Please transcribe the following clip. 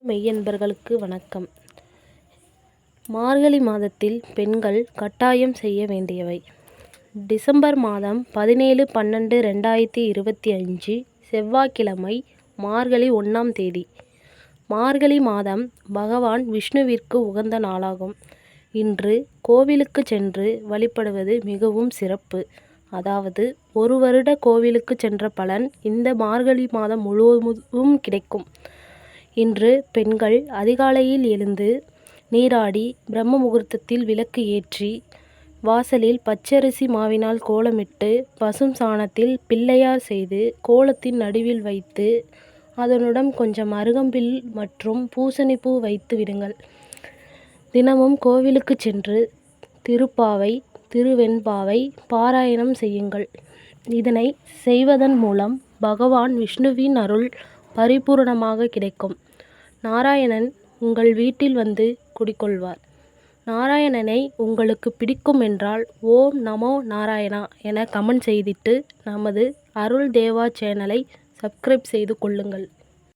மெய்யன்பர்களுக்கு வணக்கம். மார்கழி மாதத்தில் பெண்கள் கட்டாயம் செய்ய வேண்டியவை. டிசம்பர் மாதம் 17/12/2025 செவ்வாய்க்கிழமை, மார்கழி 1ஆம் தேதி. மார்கழி மாதம் பகவான் விஷ்ணுவிற்கு உகந்த நாளாகும். இன்று கோவிலுக்கு சென்று வழிபடுவது மிகவும் சிறப்பு. அதாவது, ஒரு வருட கோவிலுக்கு சென்ற பலன் இந்த மார்கழி மாதம் முழுவதும் கிடைக்கும். இன்று பெண்கள் அதிகாலையில் எழுந்து நீராடி பிரம்ம முகூர்த்தத்தில் விளக்கு ஏற்றி வாசலில் பச்சரிசி மாவினால் கோலமிட்டு பசும் சாணத்தில் பிள்ளையார் செய்து கோலத்தின் நடுவில் வைத்து அதனுடன் கொஞ்சம் அருகம்பில் மற்றும் பூசணிப்பூ வைத்து விடுங்கள். தினமும் கோவிலுக்கு சென்று திருப்பாவை, திருவெண்பாவை பாராயணம் செய்யுங்கள். இதனை செய்வதன் மூலம் பகவான் விஷ்ணுவின் அருள் பரிபூரணமாக கிடைக்கும். நாராயணன் உங்கள் வீட்டில் வந்து குடிகொள்வார். நாராயணனை உங்களுக்கு பிடிக்கும் என்றால் ஓம் நமோ நாராயணா என கமெண்ட் செய்திட்டு நமது அருள் தேவா சேனலை சப்ஸ்கிரைப் செய்து கொள்ளுங்கள்.